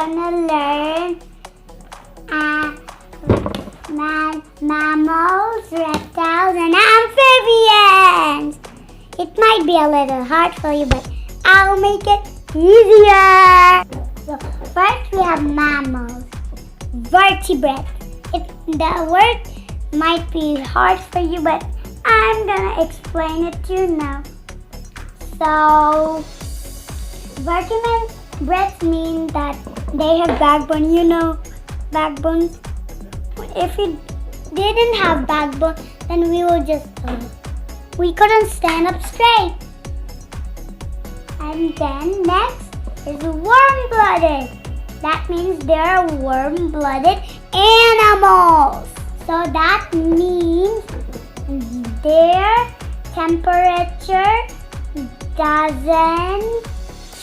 gonna learn mammals, reptiles, and amphibians. It might be a little hard for you, but I'll make it easier. So first we have mammals, vertebrates. The word might be hard for you, but I'm gonna explain it to you now. So vertebrates mean that they have backbone. You know, backbone. If we didn't have backbone, then we couldn't stand up straight. And then next is warm-blooded. That means they're warm-blooded animals. So that means their temperature doesn't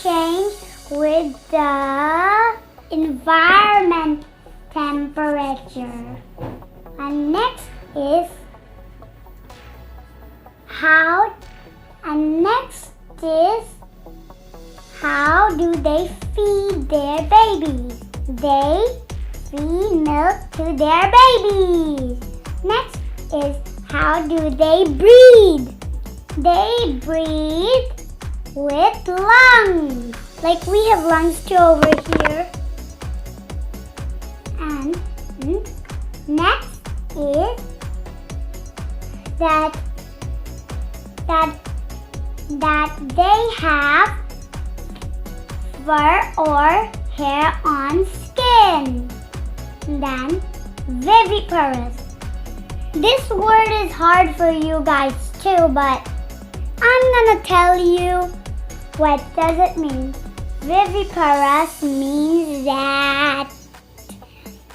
change with the environment temperature. And next is how do they feed their babies? They feed milk to their babies. Next is how do they breathe? They breathe with lungs. Like we have lungs too over here. And next is that they have fur or hair on skin. Then viviparous. This word is hard for you guys too, but I'm gonna tell you what does it mean. Viviparous means that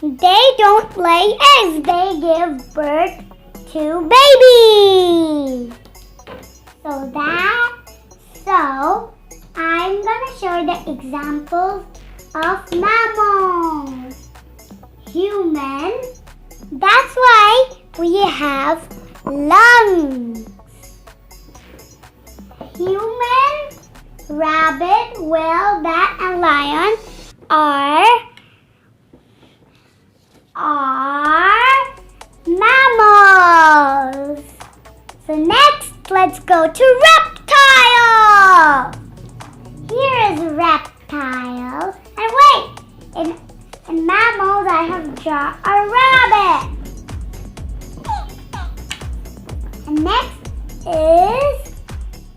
they don't lay eggs, they give birth to babies. So I'm gonna show the examples of mammals. Human, that's why we have lungs. Human, rabbit, whale, bat, and lion are mammals. So next, let's go to reptile. Here is reptile. And wait, in mammals I have drawn a rabbit. And next is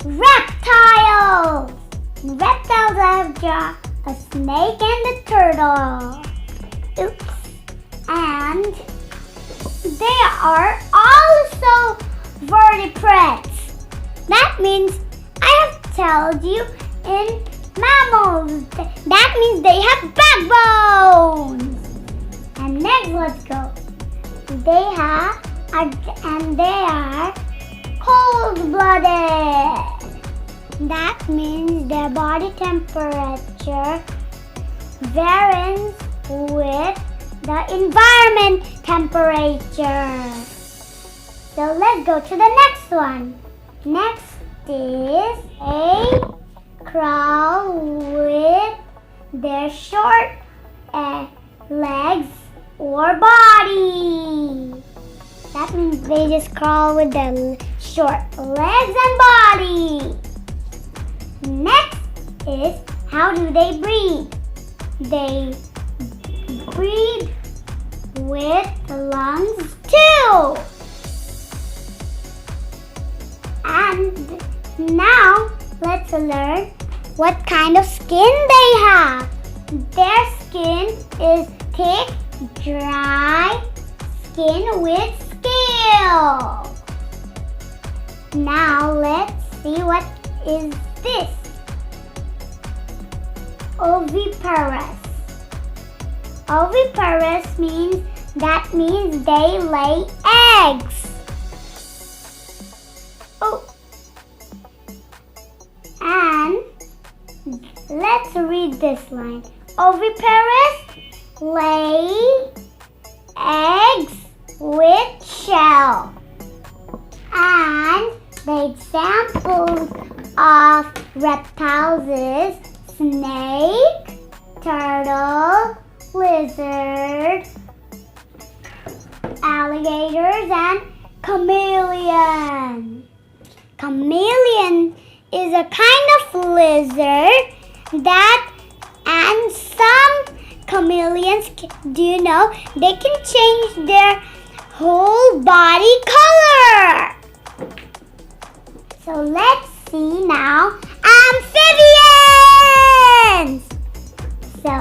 reptiles. In reptiles I have drawn a snake and a turtle. Oops. And they are also vertebrates. That means I have told you in mammals. That means they have backbones. And next, let's go. They are cold-blooded. That means their body temperature varies with the environment temperature. So let's go to the next one. Next is a crawl with their short legs or body. That means they just crawl with their short legs and body. Next is how do they breathe? They breathe with the lungs too. And now let's learn what kind of skin they have. Their skin is thick, dry skin with scales. Now let's see what is this. Oviparous. Oviparous means they lay eggs. Oh. And let's read this line. Oviparous lay eggs with shell. And the examples of reptiles is snake, turtle, lizard, alligators, and chameleon. Chameleon is a kind of lizard and some chameleons, do you know, they can change their whole body color. So let's see now amphibians. So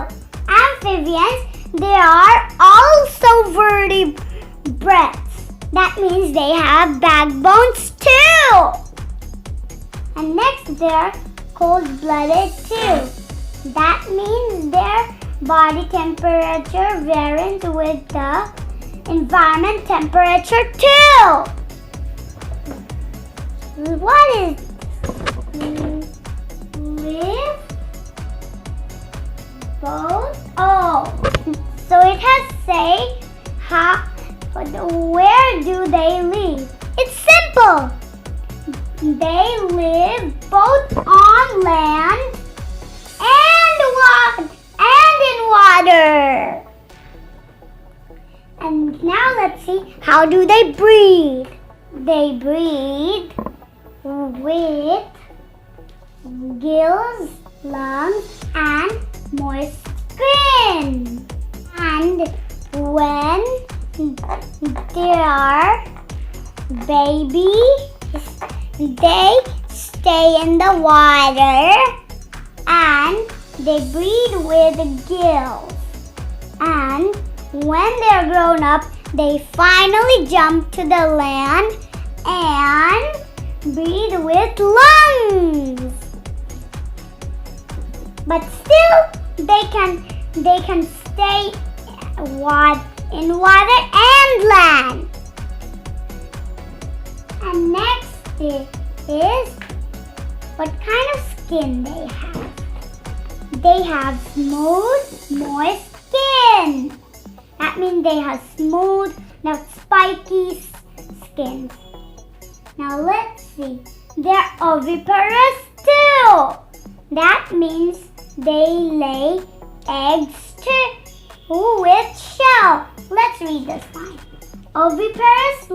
amphibians, they are also vertebrates. That means they have backbones too. And next, they're cold-blooded too. That means their body temperature varies with the environment temperature too. What is live both? Oh, so it has say where do they live? It's simple. They live both on land and in water. And now let's see, how do they breathe? They breathe with gills, lungs, and moist skin. And when they are babies, they stay in the water and they breathe with gills. And when they're grown up, they finally jump to the land and breathe with lungs. But still, they can stay in water and land. And next is what kind of skin they have. They have smooth, moist skin. That means they have smooth, not spiky skin. Now let's see. They're oviparous too. That means they lay eggs too with shell. Let's read this line. Oviparous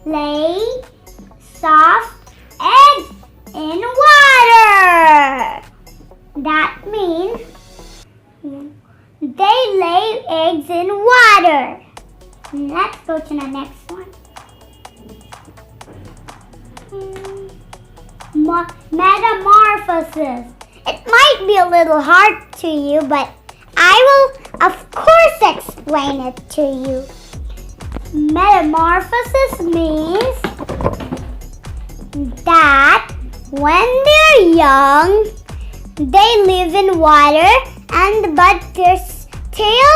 lay soft eggs in water. That means they lay eggs in water. Let's go to the next one. Metamorphosis. It might be a little hard to you, but I will, of course, explain it to you. Metamorphosis means that when they're young, they live in water, but their tail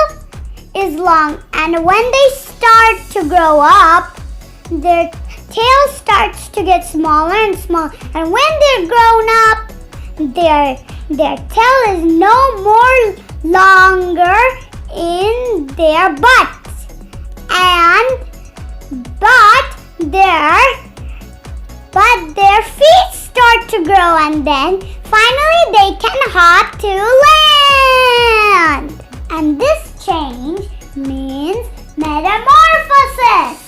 is long. And when they start to grow up, their tail starts to get smaller and smaller. And when they're grown up, their tail is no more longer in their butts. But their feet start to grow, and then finally they can hop to land. And this change means metamorphosis.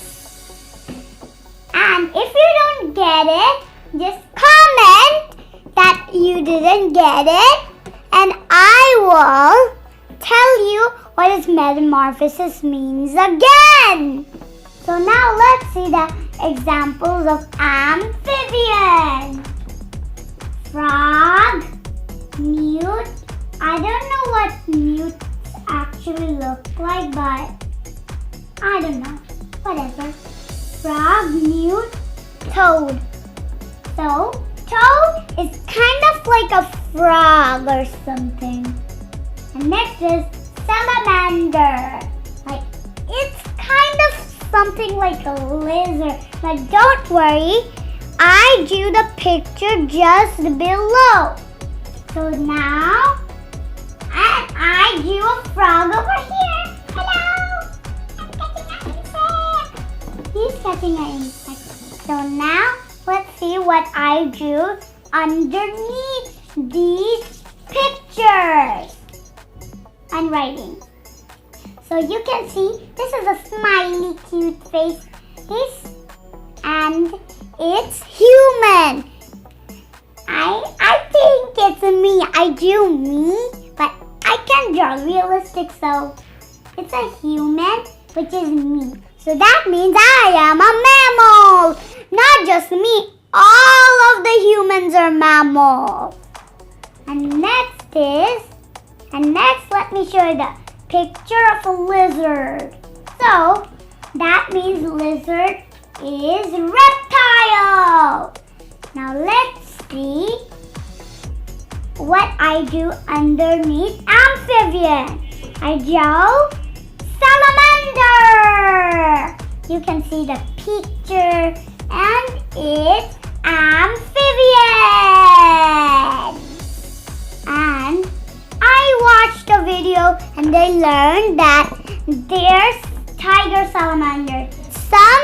And if you don't get it, just comment that you didn't get it, and I will tell you what is metamorphosis means again. So now let's see the examples of amphibians. Frog, newt. I don't know what newts actually look like, but I don't know. Whatever. Frog, newt, toad. So, toad is kind of like a frog or something. And next is salamander. Like, it's kind of something like a lizard. But don't worry, I drew the picture just below. So now, I drew a frog over here. Hello! He's catching an insect. So now, let's see what I drew underneath these pictures and writing. So you can see this is a smiley cute face. And it's human. I think it's me. I drew me, but I can't draw realistic, so it's a human, which is me. So that means I am a mammal. Not just me. All of the humans are mammals. And next let me show you the picture of a lizard. So that means lizard is reptile. Now let's see what I do underneath amphibian. I draw salamander. You can see the picture and it's amphibian. And I watched a video and they learned that there's tiger salamander. Some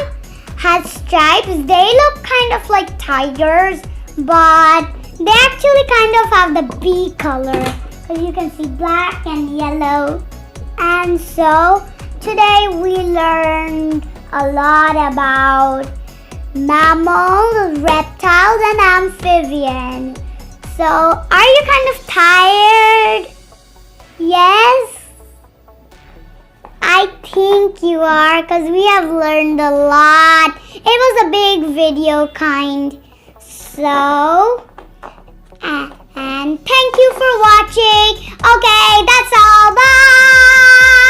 has stripes. They look kind of like tigers, but they actually kind of have the bee color. Because you can see black and yellow. And so today we learned a lot about mammals, reptiles, and amphibians. So are you kind of tired? Yes? I think you are, because we have learned a lot. It was a big video kind. So, and thank you for watching. Okay, that's all. Bye!